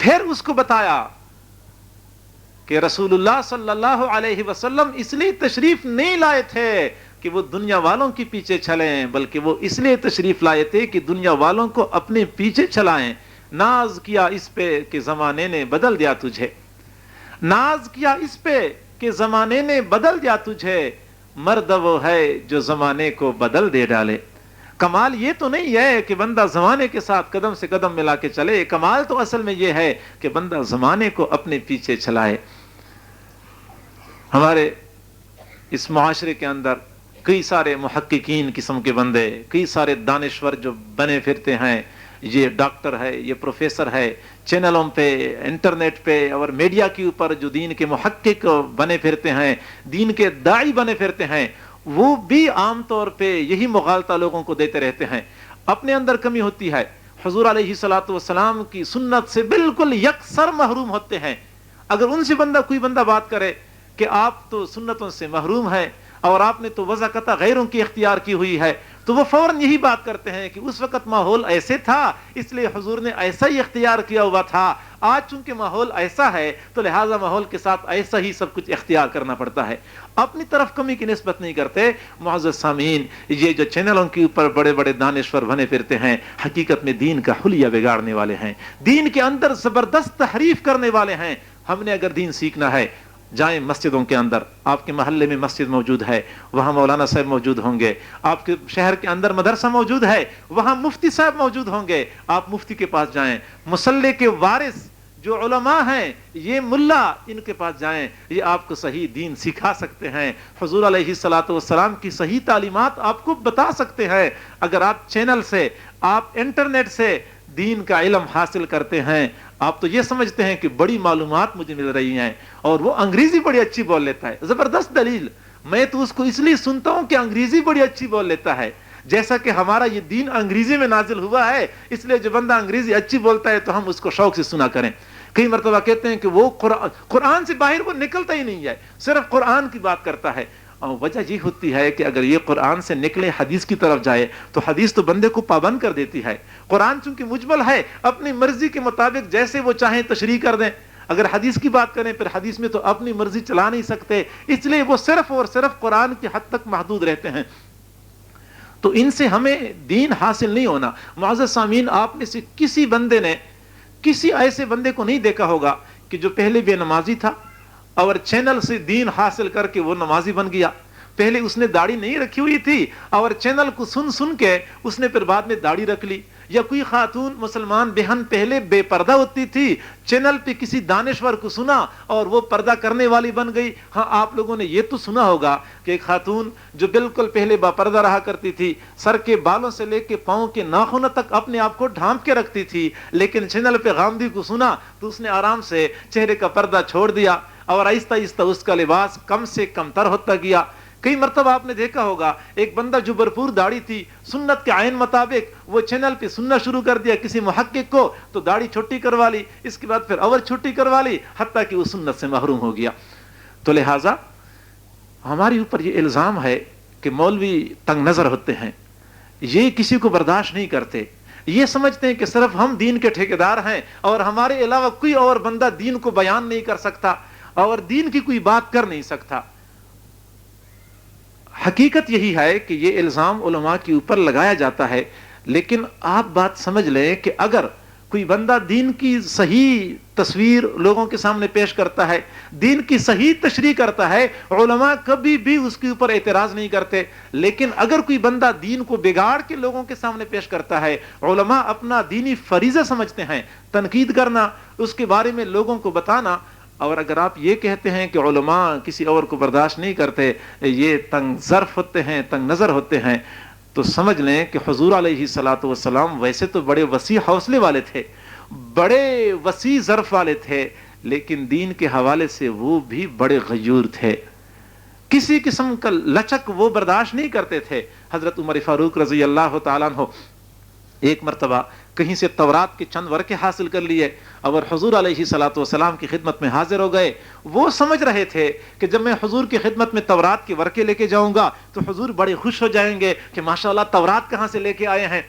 پھر اس کو بتایا کہ رسول اللہ صلی اللہ علیہ وسلم اس لیے تشریف نہیں لائے تھے کہ وہ دنیا والوں کے پیچھے چلیں، بلکہ وہ اس لیے تشریف لائے تھے کہ دنیا والوں کو اپنے پیچھے چلائیں۔ ناز کیا اس پہ کہ زمانے نے بدل دیا تجھے، ناز کیا اس پہ کہ زمانے نے بدل دیا تجھے، مرد وہ ہے جو زمانے کو بدل دے ڈالے۔ کمال یہ تو نہیں ہے کہ بندہ زمانے کے ساتھ قدم سے قدم ملا کے چلے، کمال تو اصل میں یہ ہے کہ بندہ زمانے کو اپنے پیچھے چلائے۔ ہمارے اس معاشرے کے اندر کئی سارے محققین قسم کے بندے، کئی سارے دانشور جو بنے پھرتے ہیں، یہ ڈاکٹر ہے، یہ پروفیسر ہے، چینلوں پہ، انٹرنیٹ پہ اور میڈیا کے اوپر جو دین کے محقق بنے پھرتے ہیں، دین کے داعی بنے پھرتے ہیں، وہ بھی عام طور پہ یہی مغالطہ لوگوں کو دیتے رہتے ہیں۔ اپنے اندر کمی ہوتی ہے، حضور علیہ الصلوۃ والسلام کی سنت سے بالکل یکسر محروم ہوتے ہیں۔ اگر ان سے کوئی بندہ بات کرے کہ آپ تو سنتوں سے محروم ہیں اور آپ نے تو وضع قطع غیروں کی اختیار کی ہوئی ہے، تو وہ فوراً یہی بات کرتے ہیں کہ اس وقت ماحول ایسے تھا اس لیے حضور نے ایسا ہی اختیار کیا ہوا تھا، آج چونکہ ماحول ایسا ہے تو لہٰذا ماحول کے ساتھ ایسا ہی سب کچھ اختیار کرنا پڑتا ہے، اپنی طرف کمی کی نسبت نہیں کرتے۔ معزز سامعین، یہ جو چینلوں کے اوپر بڑے بڑے دانشور بنے پھرتے ہیں، حقیقت میں دین کا حلیہ بگاڑنے والے ہیں، دین کے اندر زبردست تحریف کرنے والے ہیں۔ ہم نے اگر دین سیکھنا ہے، جائیں مسجدوں کے اندر، آپ کے محلے میں مسجد موجود ہے، وہاں مولانا صاحب موجود ہوں گے، آپ کے شہر کے اندر مدرسہ موجود ہے، وہاں مفتی صاحب موجود ہوں گے، آپ مفتی کے پاس جائیں، مصلی کے وارث جو علماء ہیں، یہ ملا، ان کے پاس جائیں، یہ آپ کو صحیح دین سکھا سکتے ہیں، حضور علیہ الصلوۃ والسلام کی صحیح تعلیمات آپ کو بتا سکتے ہیں۔ اگر آپ چینل سے، آپ انٹرنیٹ سے دین کا علم حاصل کرتے ہیں، آپ تو یہ سمجھتے ہیں کہ بڑی معلومات مجھے مل رہی ہیں، اور وہ انگریزی بڑی اچھی بول لیتا ہے، زبردست دلیل، میں تو اس کو اس لیے سنتا ہوں کہ انگریزی بڑی اچھی بول لیتا ہے، جیسا کہ ہمارا یہ دین انگریزی میں نازل ہوا ہے، اس لیے جو بندہ انگریزی اچھی بولتا ہے تو ہم اس کو شوق سے سنا کریں۔ کئی مرتبہ کہتے ہیں کہ وہ قرآن سے باہر وہ نکلتا ہی نہیں ہے، صرف قرآن کی بات کرتا ہے، اور وجہ یہ ہوتی ہے کہ اگر یہ قرآن سے نکلے حدیث کی طرف جائے تو حدیث تو بندے کو پابند کر دیتی ہے۔ قرآن چونکہ مجمل ہے، اپنی مرضی کے مطابق جیسے وہ چاہیں تشریح کر دیں، اگر حدیث کی بات کریں پھر حدیث میں تو اپنی مرضی چلا نہیں سکتے، اس لیے وہ صرف اور صرف قرآن کی حد تک محدود رہتے ہیں، تو ان سے ہمیں دین حاصل نہیں ہونا۔ معزز سامعین، آپ میں سے کسی بندے نے کسی ایسے بندے کو نہیں دیکھا ہوگا کہ جو پہلے بے نمازی تھا اور چینل سے دین حاصل کر کے وہ نمازی بن گیا۔ پہلے اس نے داڑھی نہیں رکھی ہوئی تھی اور چینل کو سن کے اس نے پھر بعد میں داڑھی رکھ لی، یا کوئی خاتون مسلمان بہن پہلے بے پردہ ہوتی تھی، چینل پہ کسی دانشور کو سنا اور وہ پردہ کرنے والی بن گئی۔ ہاں، آپ لوگوں نے یہ تو سنا ہوگا کہ ایک خاتون جو بالکل پہلے با پردہ رہا کرتی تھی، سر کے بالوں سے لے کے پاؤں کے ناخنوں تک اپنے آپ کو ڈھانپ کے رکھتی تھی، لیکن چینل پہ غامدی کو سنا تو اس نے آرام سے چہرے کا پردہ چھوڑ دیا اور آہستہ آہستہ اس کا لباس کم سے کم تر ہوتا گیا۔ کئی مرتبہ آپ نے دیکھا ہوگا ایک بندہ جو بھرپور داڑھی تھی، سنت کے عین مطابق وہ چینل پہ سننا شروع کر دیا کسی محقق کو، تو داڑھی چھوٹی کروا لی، اس کے بعد پھر اور چھوٹی کروا لی، حتیٰ کہ وہ سنت سے محروم ہو گیا۔ تو لہٰذا ہمارے اوپر یہ الزام ہے کہ مولوی تنگ نظر ہوتے ہیں، یہ کسی کو برداشت نہیں کرتے، یہ سمجھتے ہیں کہ صرف ہم دین کے ٹھیکیدار ہیں اور ہمارے علاوہ کوئی اور بندہ دین کو بیان نہیں کر سکتا اور دین کی کوئی بات کر نہیں سکتا۔ حقیقت یہی ہے کہ یہ الزام علماء کے اوپر لگایا جاتا ہے، لیکن آپ بات سمجھ لیں کہ اگر کوئی بندہ دین کی صحیح تصویر لوگوں کے سامنے پیش کرتا ہے، دین کی صحیح تشریح کرتا ہے، علماء کبھی بھی اس کے اوپر اعتراض نہیں کرتے، لیکن اگر کوئی بندہ دین کو بگاڑ کے لوگوں کے سامنے پیش کرتا ہے، علماء اپنا دینی فریضہ سمجھتے ہیں تنقید کرنا، اس کے بارے میں لوگوں کو بتانا۔ اور اگر آپ یہ کہتے ہیں کہ علماء کسی اور کو برداشت نہیں کرتے، یہ تنگ ظرف ہوتے ہیں، تنگ نظر ہوتے ہیں، تو سمجھ لیں کہ حضور علیہ الصلوۃ والسلام ویسے تو بڑے وسیع حوصلے والے تھے، بڑے وسیع ظرف والے تھے، لیکن دین کے حوالے سے وہ بھی بڑے غیور تھے، کسی قسم کا لچک وہ برداشت نہیں کرتے تھے۔ حضرت عمر فاروق رضی اللہ تعالیٰ عنہ ایک مرتبہ کہیں سے تورات کے چند ورقے حاصل کر لیے اور حضور علیہ الصلوۃ والسلام کی خدمت میں حاضر ہو گئے۔ وہ سمجھ رہے تھے کہ جب میں حضور کی خدمت میں تورات کے ورقے لے کے جاؤں گا تو حضور بڑے خوش ہو جائیں گے کہ ماشاءاللہ تورات کہاں سے لے کے آئے ہیں،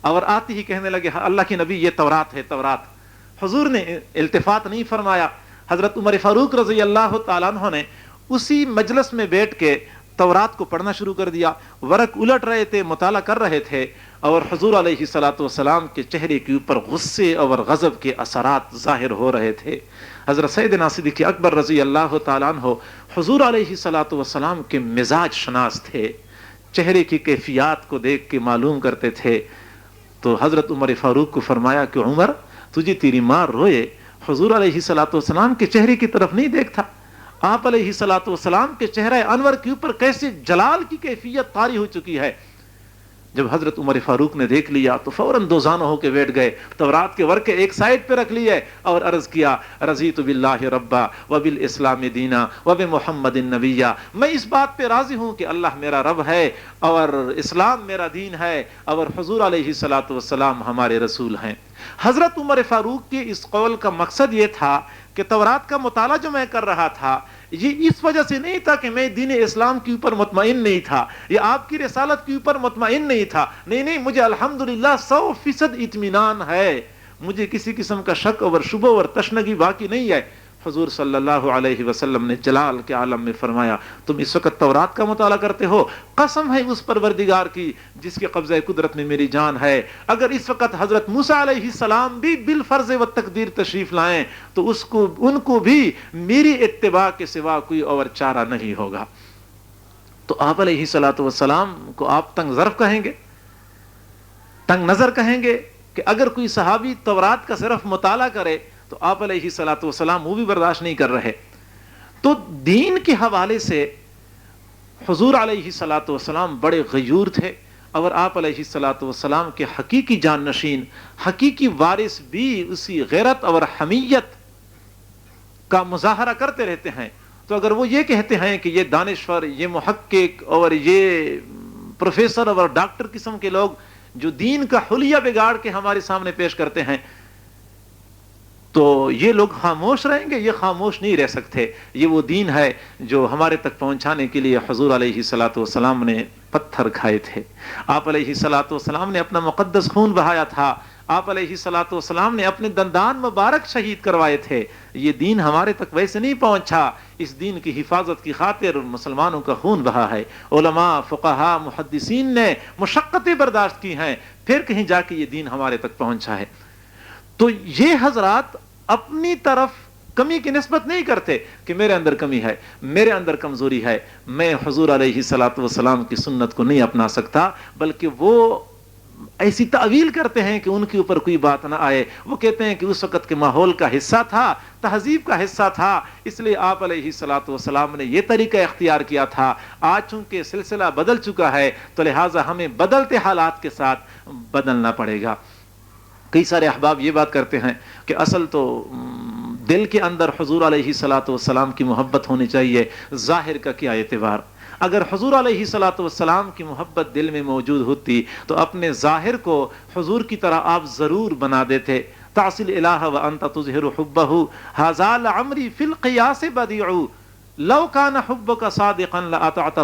اور آتے ہی کہنے لگے اللہ کے نبی یہ تورات ہے، تورات۔ حضور نے التفات نہیں فرمایا. حضرت عمر فاروق رضی اللہ تعالیٰ عنہ نے اسی مجلس میں بیٹھ کے تورات کو پڑھنا شروع کر دیا. ورق الٹ رہے تھے, مطالعہ کر رہے تھے, اور حضور علیہ الصلوۃ والسلام کے چہرے کے اوپر غصے اور غضب کے اثرات ظاہر ہو رہے تھے. حضرت سیدنا صدیق اکبر رضی اللہ تعالیٰ عنہ حضور علیہ الصلوۃ والسلام کے مزاج شناس تھے, چہرے کی کیفیات کو دیکھ کے معلوم کرتے تھے. تو حضرت عمر فاروق کو فرمایا کہ عمر, تجھے تیری ماں روئے, حضور علیہ الصلوۃ والسلام کے چہرے کی طرف نہیں دیکھتا. آپ علیہ الصلوۃ والسلام کے چہرہ انور کے اوپر کیسے جلال کی کیفیت طاری ہو چکی ہے. جب حضرت عمر فاروق نے دیکھ لیا تو فوراً دوزانہ ہو کے بیٹھ گئے, تورات کے ورقے ایک سائڈ پہ رکھ لیے اور عرض کیا, رضیت باللہ ربا وبالاسلام دینا وبمحمد نبیا. میں اس بات پہ راضی ہوں کہ اللہ میرا رب ہے اور اسلام میرا دین ہے اور حضور علیہ الصلوۃ والسلام ہمارے رسول ہیں. حضرت عمر فاروق کے اس قول کا مقصد یہ تھا کہ تورات کا مطالعہ جو میں کر رہا تھا یہ اس وجہ سے نہیں تھا کہ میں دین اسلام کے اوپر مطمئن نہیں تھا یا آپ کی رسالت کے اوپر مطمئن نہیں تھا. نہیں, مجھے الحمدللہ 100% اطمینان ہے, مجھے کسی قسم کا شک اور شبہ اور تشنگی باقی نہیں ہے. حضور صلی اللہ علیہ وسلم نے جلال کے عالم میں فرمایا, تم اس وقت تورات کا مطالعہ کرتے ہو, قسم ہے اس پروردگار کی جس کے قبضہ قدرت میں میری جان ہے, اگر اس وقت حضرت موسیٰ علیہ السلام بھی بالفرض و تقدیر تشریف لائیں تو ان کو بھی میری اتباع کے سوا کوئی اور چارہ نہیں ہوگا. تو آپ علیہ الصلوۃ والسلام کو آپ تنگ ظرف کہیں گے, تنگ نظر کہیں گے کہ اگر کوئی صحابی تورات کا صرف مطالعہ کرے تو آپ علیہ الصلوۃ والسلام وہ بھی برداشت نہیں کر رہے. تو دین کے حوالے سے حضور علیہ الصلوۃ والسلام بڑے غیور تھے اور آپ علیہ الصلوۃ والسلام کے حقیقی جانشین, حقیقی وارث بھی اسی غیرت اور حمیت کا مظاہرہ کرتے رہتے ہیں. تو اگر وہ یہ کہتے ہیں کہ یہ دانشور, یہ محقق اور یہ پروفیسر اور ڈاکٹر قسم کے لوگ جو دین کا حلیہ بگاڑ کے ہمارے سامنے پیش کرتے ہیں, تو یہ لوگ خاموش رہیں گے؟ یہ خاموش نہیں رہ سکتے. یہ وہ دین ہے جو ہمارے تک پہنچانے کے لیے حضور علیہ الصلوۃ والسلام نے پتھر کھائے تھے, آپ علیہ الصلوۃ والسلام نے اپنا مقدس خون بہایا تھا, آپ علیہ الصلوۃ والسلام نے اپنے دندان مبارک شہید کروائے تھے. یہ دین ہمارے تک ویسے نہیں پہنچا, اس دین کی حفاظت کی خاطر مسلمانوں کا خون بہا ہے. علماء, فقہاء, محدثین نے مشقتیں برداشت کی ہیں, پھر کہیں جا کے یہ دین ہمارے تک پہنچا ہے. تو یہ حضرات اپنی طرف کمی کی نسبت نہیں کرتے کہ میرے اندر کمی ہے, میرے اندر کمزوری ہے, میں حضور علیہ الصلوۃ والسلام کی سنت کو نہیں اپنا سکتا, بلکہ وہ ایسی تعویل کرتے ہیں کہ ان کے اوپر کوئی بات نہ آئے. وہ کہتے ہیں کہ اس وقت کے ماحول کا حصہ تھا, تہذیب کا حصہ تھا, اس لیے آپ علیہ الصلوۃ والسلام نے یہ طریقہ اختیار کیا تھا. آج چونکہ سلسلہ بدل چکا ہے تو لہٰذا ہمیں بدلتے حالات کے ساتھ بدلنا پڑے گا. کئی سارے احباب یہ بات کرتے ہیں کہ اصل تو دل کے اندر حضور علیہ الصلوۃ والسلام کی محبت ہونی چاہیے, ظاہر کا کیا اعتبار. اگر حضور علیہ الصلوۃ والسلام کی محبت دل میں موجود ہوتی تو اپنے ظاہر کو حضور کی طرح آپ ضرور بنا دیتے. تعصی الالہ وانت تظہر حبہ ھذا لعمری فی القیاس بدیع لو کان حبک صادقا لاطعتہ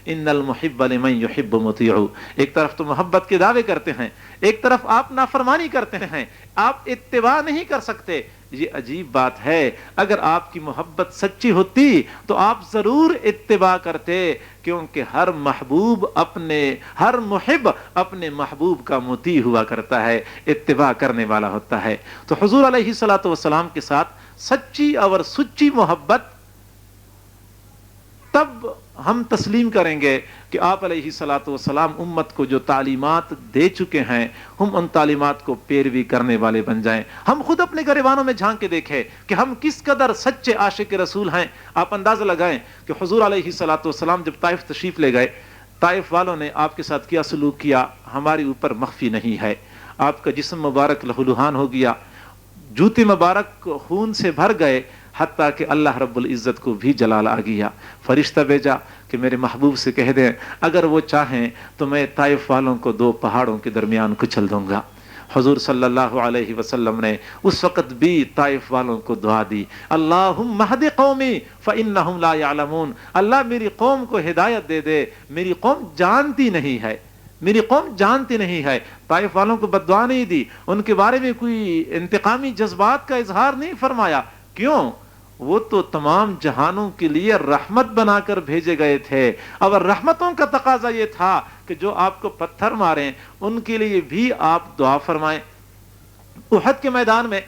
ان المحب لمن یحب مطیع. ایک طرف تو محبت کے دعوے کرتے ہیں, ایک طرف آپ نافرمانی کرتے ہیں, آپ اتباع نہیں کر سکتے. یہ عجیب بات ہے. اگر آپ کی محبت سچی ہوتی تو آپ ضرور اتباع کرتے, کیونکہ ہر محب اپنے محبوب کا مطیع ہوا کرتا ہے, اتباع کرنے والا ہوتا ہے. تو حضور علیہ الصلوۃ والسلام کے ساتھ سچی اور سچی محبت تب ہم تسلیم کریں گے کہ آپ علیہ الصلوۃ والسلام امت کو جو تعلیمات دے چکے ہیں ہم ان تعلیمات کو پیروی کرنے والے بن جائیں. ہم خود اپنے گریبانوں میں جھانک کے دیکھیں کہ ہم کس قدر سچے عاشق رسول ہیں. آپ اندازہ لگائیں کہ حضور علیہ الصلوۃ والسلام جب طائف تشریف لے گئے, طائف والوں نے آپ کے ساتھ کیا سلوک کیا ہمارے اوپر مخفی نہیں ہے. آپ کا جسم مبارک لہولہان ہو گیا, جوتے مبارک خون سے بھر گئے, حتیٰ کہ اللہ رب العزت کو بھی جلال آ گیا. فرشتہ بھیجا کہ میرے محبوب سے کہہ دیں اگر وہ چاہیں تو میں طائف والوں کو 2 پہاڑوں کے درمیان کچل دوں گا. حضور صلی اللہ علیہ وسلم نے اس وقت بھی طائف والوں کو دعا دی, اللہم اہد قومی فانہم لا یعلمون. اللہ میری قوم کو ہدایت دے دے, میری قوم جانتی نہیں ہے. میری قوم جانتی نہیں ہے. طائف والوں کو بد دعا نہیں دی, ان کے بارے میں کوئی انتقامی جذبات کا اظہار نہیں فرمایا. کیوں؟ وہ تو تمام جہانوں کے لیے رحمت بنا کر بھیجے گئے تھے. اب رحمتوں کا تقاضا یہ تھا کہ جو آپ کو پتھر ماریں ان کے لیے بھی آپ دعا فرمائیں. احد کے میدان میں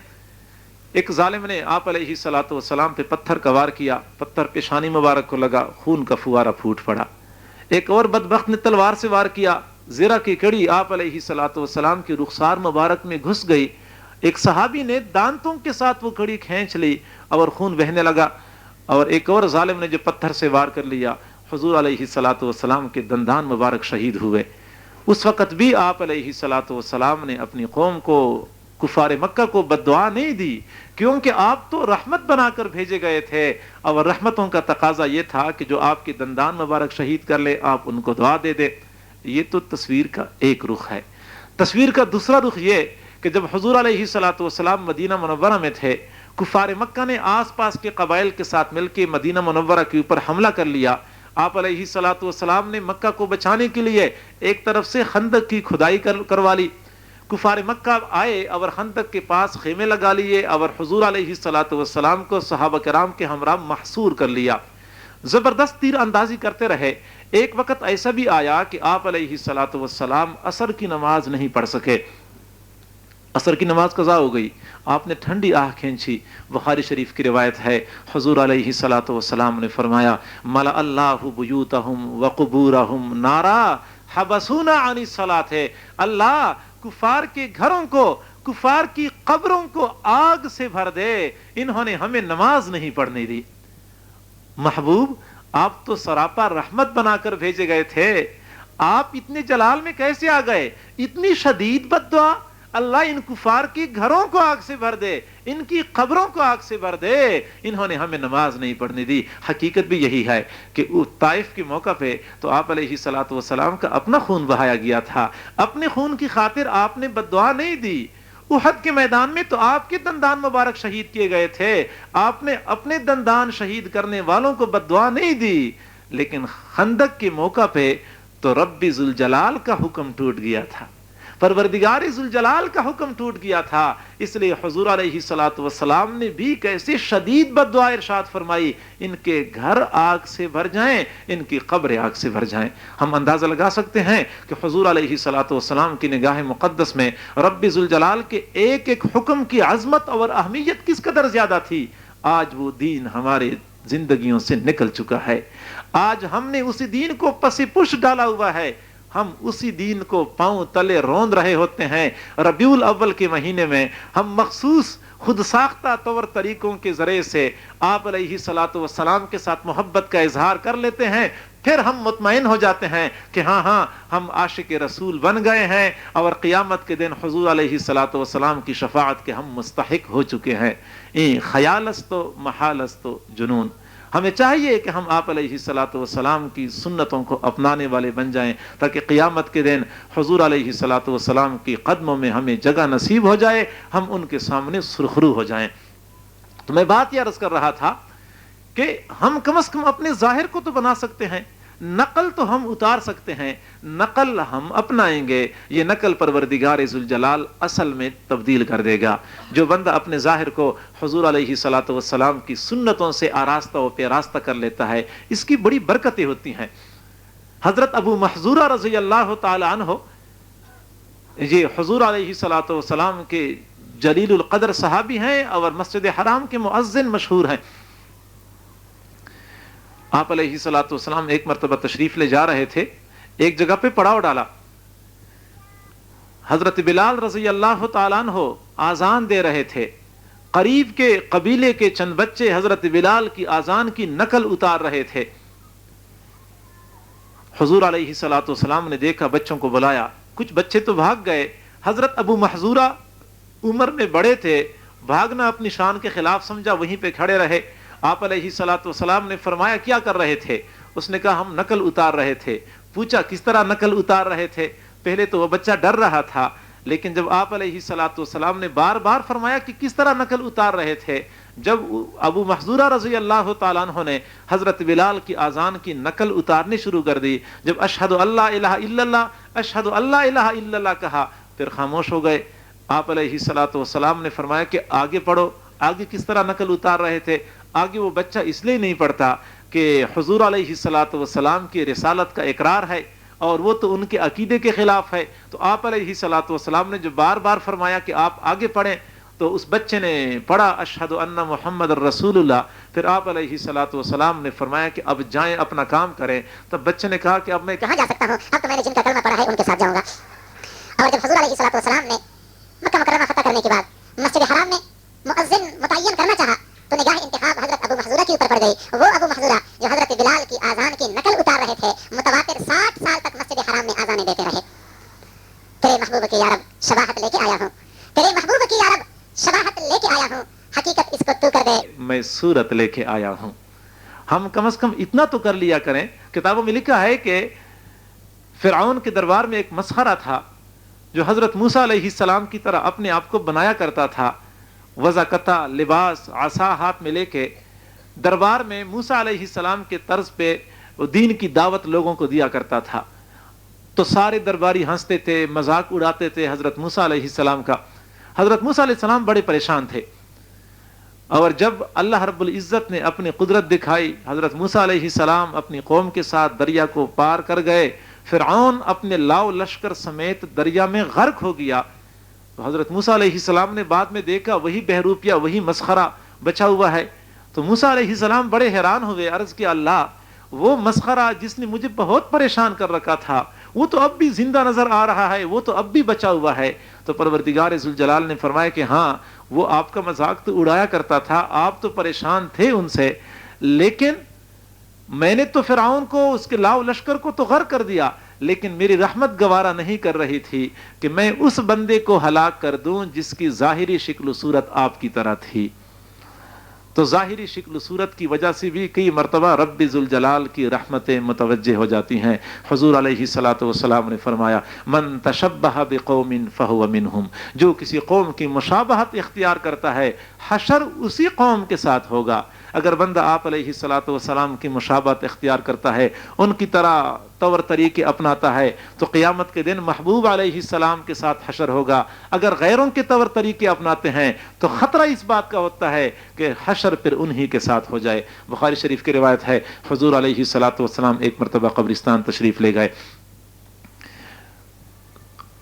ایک ظالم نے آپ علیہ الصلوۃ والسلام پہ پتھر کا وار کیا, پتھر پیشانی مبارک کو لگا, خون کا فوارہ پھوٹ پڑا. ایک اور بدبخت نے تلوار سے وار کیا, زرہ کی کڑی آپ علیہ الصلوۃ والسلام کی رخسار مبارک میں گھس گئی. ایک صحابی نے دانتوں کے ساتھ وہ کڑی کھینچ لی اور خون بہنے لگا. اور ایک اور ظالم نے جو پتھر سے وار کر لیا, حضور علیہ الصلوۃ والسلام کے دندان مبارک شہید ہوئے. اس وقت بھی آپ علیہ الصلوۃ والسلام نے اپنی قوم کو, کفار مکہ کو بد دعا نہیں دی, کیونکہ آپ تو رحمت بنا کر بھیجے گئے تھے. اور رحمتوں کا تقاضا یہ تھا کہ جو آپ کے دندان مبارک شہید کر لے آپ ان کو دعا دے دے. یہ تو تصویر کا ایک رخ ہے. تصویر کا دوسرا رخ یہ کہ جب حضور علیہ الصلوۃ والسلام مدینہ منورہ میں تھے, کفار مکہ نے آس پاس کے قبائل کے ساتھ مل کے مدینہ منورہ کے اوپر حملہ کر لیا. آپ علیہ الصلوۃ والسلام نے مکہ کو بچانے کے لیے ایک طرف سے خندق کی کھدائی کروا لی. کفار مکہ آئے اور خندق کے پاس خیمے لگا لیے اور حضور علیہ الصلوۃ والسلام کو صحابہ کرام کے ہمراہ محصور کر لیا. زبردست تیر اندازی کرتے رہے. ایک وقت ایسا بھی آیا کہ آپ علیہ الصلوۃ والسلام عصر کی نماز نہیں پڑھ سکے. عصر کی نماز قضا ہو گئی. آپ نے ٹھنڈی آہ کھینچی. بخاری شریف کی روایت ہے, حضور علیہ الصلوۃ والسلام نے فرمایا, ملا اللہ بیوتہم وقبورہم نارا حبسونا عن الصلاۃ. اللہ کفار کے گھروں کو, کفار کی قبروں کو آگ سے بھر دے, انہوں نے ہمیں نماز نہیں پڑھنے دی. محبوب, آپ تو سراپا رحمت بنا کر بھیجے گئے تھے, آپ اتنے جلال میں کیسے آ گئے؟ اتنی شدید بد دعا. اللہ ان کفار کی گھروں کو آگ سے بھر دے, ان کی قبروں کو آگ سے بھر دے, انہوں نے ہمیں نماز نہیں پڑھنے دی. حقیقت بھی یہی ہے کہ طائف کے موقع پہ تو آپ علیہ الصلوۃ والسلام کا اپنا خون بہایا گیا تھا. اپنے خون کی خاطر آپ نے بد دعا نہیں دی. احد کے میدان میں تو آپ کے دندان مبارک شہید کیے گئے تھے, آپ نے اپنے دندان شہید کرنے والوں کو بد دعا نہیں دی. لیکن خندق کے موقع پہ تو رب ذوالجلال کا حکم ٹوٹ گیا تھا, پروردگار ذوالجلال کا حکم ٹوٹ گیا تھا. اس لیے حضور علیہ الصلوۃ والسلام نے بھی کیسے شدید بد دعا ارشاد فرمائی, ان کے گھر آگ سے بھر جائیں, ان کی قبریں آگ سے بھر جائیں. ہم اندازہ لگا سکتے ہیں کہ حضور علیہ الصلوۃ والسلام کی نگاہ مقدس میں رب ذوالجلال کے ایک ایک حکم کی عظمت اور اہمیت کس قدر زیادہ تھی. آج وہ دین ہمارے زندگیوں سے نکل چکا ہے. آج ہم نے اسی دین کو پس پش ڈالا ہوا ہے. ہم اسی دین کو پاؤں تلے روند رہے ہوتے ہیں. ربیع الاول کے مہینے میں ہم مخصوص خود ساختہ طور طریقوں کے ذریعے سے آپ علیہ الصلوۃ والسلام کے ساتھ محبت کا اظہار کر لیتے ہیں. پھر ہم مطمئن ہو جاتے ہیں کہ ہاں ہم عاشق رسول بن گئے ہیں اور قیامت کے دن حضور علیہ الصلوۃ والسلام کی شفاعت کے ہم مستحق ہو چکے ہیں. خیال است و محال است و جنون. ہمیں چاہیے کہ ہم آپ علیہ الصلوۃ والسلام کی سنتوں کو اپنانے والے بن جائیں تاکہ قیامت کے دن حضور علیہ الصلوۃ والسلام کی قدموں میں ہمیں جگہ نصیب ہو جائے, ہم ان کے سامنے سرخرو ہو جائیں. تو میں بات یہ عرض کر رہا تھا کہ ہم کم از کم اپنے ظاہر کو تو بنا سکتے ہیں, نقل تو ہم اتار سکتے ہیں, نقل ہم اپنائیں گے, یہ نقل پروردگار ذوالجلال اصل میں تبدیل کر دے گا. جو بندہ اپنے ظاہر کو حضور علیہ الصلوۃ والسلام کی سنتوں سے آراستہ و پیراستہ کر لیتا ہے, اس کی بڑی برکتیں ہوتی ہیں. حضرت ابو محذورہ رضی اللہ تعالی عنہ, یہ حضور علیہ الصلوۃ والسلام کے جلیل القدر صحابی ہیں اور مسجد حرام کے مؤذن مشہور ہیں. آپ علیہ الصلوۃ والسلام ایک مرتبہ تشریف لے جا رہے تھے, ایک جگہ پہ پڑاؤ ڈالا. حضرت بلال رضی اللہ تعالیٰ عنہ آذان دے رہے تھے. قریب کے قبیلے کے چند بچے حضرت بلال کی آذان کی نقل اتار رہے تھے. حضور علیہ الصلوۃ والسلام نے دیکھا, بچوں کو بلایا, کچھ بچے تو بھاگ گئے. حضرت ابو محذورہ عمر میں بڑے تھے, بھاگنا اپنی شان کے خلاف سمجھا, وہیں پہ کھڑے رہے. آپ علیہ الصلوۃ والسلام نے فرمایا کیا کر رہے تھے؟ اس نے کہا ہم نقل اتار رہے تھے. پوچھا کس طرح نقل اتار رہے تھے؟ پہلے تو وہ بچہ ڈر رہا تھا, لیکن جب آپ علیہ الصلوۃ والسلام نے بار بار فرمایا کہ کس طرح نقل اتار رہے تھے، جب ابو محذورہ رضی اللہ تعالیٰ عنہ نے حضرت بلال کی آذان کی نقل اتارنی شروع کر دی، جب اشہد اللہ الہ الا اللہ اشہد اللہ الہ الا اللہ کہا، پھر خاموش ہو گئے۔ آپ علیہ الصلوۃ والسلام نے فرمایا کہ آگے پڑھو۔ آگے کس طرح نقل اتار رہے تھے؟ آگے وہ بچہ اس لیے نہیں پڑھتا کہ حضور علیہ الصلوۃ والسلام کی رسالت کا اقرار ہے اور وہ تو ان کے عقیدے کے خلاف ہے، تو آپ علیہ الصلوۃ والسلام نے جو بار بار فرمایا کہ آپ آگے پڑھیں، تو اس بچے نے پڑھا اشہد ان محمد الرسول اللہ۔ پھر آپ علیہ الصلوۃ والسلام نے فرمایا کہ اب جائیں اپنا کام کریں۔ تب بچے نے کہا کہ اب میں کہاں جا سکتا ہوں؟ اب تو میں نے جن کا کلمہ پڑھا ہے ان کے ساتھ جاؤں گا۔ اور جب حضور علیہ الصلوۃ والسلام نے مکہ مکرمہ فتح کرنے کے بعد مسجد حرام میں مؤذن متعین کرنا چاہا تو نگاہ انتخاب حضرت ابو محذورہ کے اوپر پڑ گئی۔ وہ ابو محذورہ جو حضرت بلال کی آذان کی نقل اتار رہے تھے، متواتر 60 سال تک مسجد حرام میں آذانیں دیتے رہے۔ تیرے محبوب کی یارب شباہت لے کے آیا ہوں، تیرے محبوب کی یارب شباہت لے کے آیا ہوں، حقیقت اس کو تو کر دے، میں صورت لے کے آیا ہوں۔ ہم کم از کم اتنا تو کر لیا کریں۔ کتابوں میں لکھا ہے کہ فرعون کے دربار میں ایک مسخرہ تھا جو حضرت موسیٰ علیہ السلام کی طرح اپنے آپ کو بنایا کرتا تھا، وضاقتہ لباس عصا ہاتھ میں لے کے دربار میں موسیٰ علیہ السلام کے طرز پہ دین کی دعوت لوگوں کو دیا کرتا تھا۔ تو سارے درباری ہنستے تھے، مذاق اڑاتے تھے حضرت موسیٰ علیہ السلام کا۔ حضرت موسیٰ علیہ السلام بڑے پریشان تھے، اور جب اللہ رب العزت نے اپنی قدرت دکھائی، حضرت موسیٰ علیہ السلام اپنی قوم کے ساتھ دریا کو پار کر گئے، فرعون اپنے لاؤ لشکر سمیت دریا میں غرق ہو گیا۔ تو حضرت موسیٰ علیہ السلام نے بعد میں دیکھا وہی بہروپیہ، وہی مسخرہ بچا ہوا ہے۔ تو موسیٰ علیہ السلام بڑے حیران ہوئے، عرض کیا اللہ، وہ مسخرہ جس نے مجھے بہت پریشان کر رکھا تھا وہ تو اب بھی زندہ نظر آ رہا ہے، وہ تو اب بھی بچا ہوا ہے۔ تو پروردگار ذوالجلال نے فرمایا کہ ہاں، وہ آپ کا مذاق تو اڑایا کرتا تھا، آپ تو پریشان تھے ان سے، لیکن میں نے تو فرعون کو، اس کے لاؤ لشکر کو تو غرق کر دیا، لیکن میری رحمت گوارا نہیں کر رہی تھی کہ میں اس بندے کو ہلاک کر دوں جس کی ظاہری شکل و صورت آپ کی طرح تھی۔ تو ظاہری شکل و صورت کی وجہ سے بھی کئی مرتبہ رب ذوالجلال کی رحمتیں متوجہ ہو جاتی ہیں۔ حضور علیہ الصلوۃ والسلام نے فرمایا من تشبہ بقوم فہو منہم، جو کسی قوم کی مشابہت اختیار کرتا ہے حشر اسی قوم کے ساتھ ہوگا۔ اگر بندہ آپ علیہ الصلوۃ والسلام کی مشابہت اختیار کرتا ہے، ان کی طرح طور طریقے اپناتا ہے، تو قیامت کے دن محبوب علیہ السلام کے ساتھ حشر ہوگا۔ اگر غیروں کے طور طریقے اپناتے ہیں تو خطرہ اس بات کا ہوتا ہے کہ حشر پھر انہی کے ساتھ ہو جائے۔ بخاری شریف کی روایت ہے، حضور علیہ الصلوۃ والسلام ایک مرتبہ قبرستان تشریف لے گئے،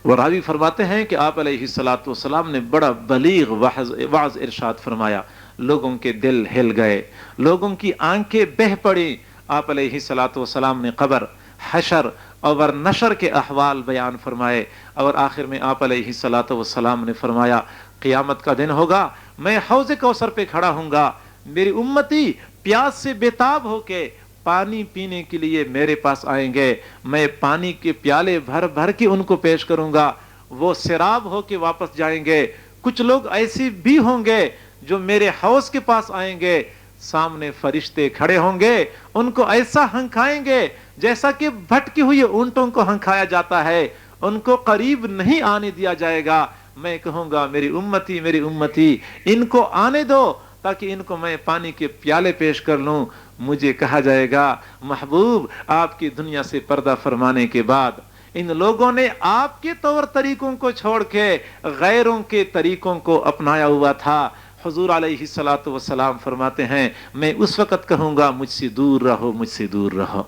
وہ راوی فرماتے ہیں کہ آپ علیہ الصلوۃ والسلام نے بڑا بلیغ وعظ ارشاد فرمایا، لوگوں کے دل ہل گئے، لوگوں کی آنکھیں بہہ پڑی۔ آپ علیہ الصلوۃ والسلام نے قبر، حشر اور نشر کے احوال بیان فرمائے، اور آخر میں آپ علیہ الصلوۃ والسلام نے فرمایا قیامت کا دن ہوگا، میں حوض کوثر پہ کھڑا ہوں گا، میری امتی پیاس سے بےتاب ہو کے پانی پینے کے لیے میرے پاس آئیں گے، میں پانی کے پیالے بھر بھر کے ان کو پیش کروں گا، وہ سیراب ہو کے واپس جائیں گے۔ کچھ لوگ ایسے بھی ہوں گے جو میرے حوض کے پاس آئیں گے، سامنے فرشتے کھڑے ہوں گے، ان کو ایسا ہنکھائیں گے جیسا کہ بھٹکی ہوئی اونٹوں کو ہنکھایا جاتا ہے، ان کو قریب نہیں آنے دیا جائے گا۔ میں کہوں گا میری امتی میری امتی، ان کو آنے دو تاکہ ان کو میں پانی کے پیالے پیش کر لوں۔ مجھے کہا جائے گا محبوب، آپ کی دنیا سے پردہ فرمانے کے بعد ان لوگوں نے آپ کے طور طریقوں کو چھوڑ کے غیروں کے طریقوں کو اپنایا ہوا تھا۔ حضور علیہ الصلوۃ والسلام فرماتے ہیں میں اس وقت کہوں گا مجھ سے دور رہو، مجھ سے دور رہو۔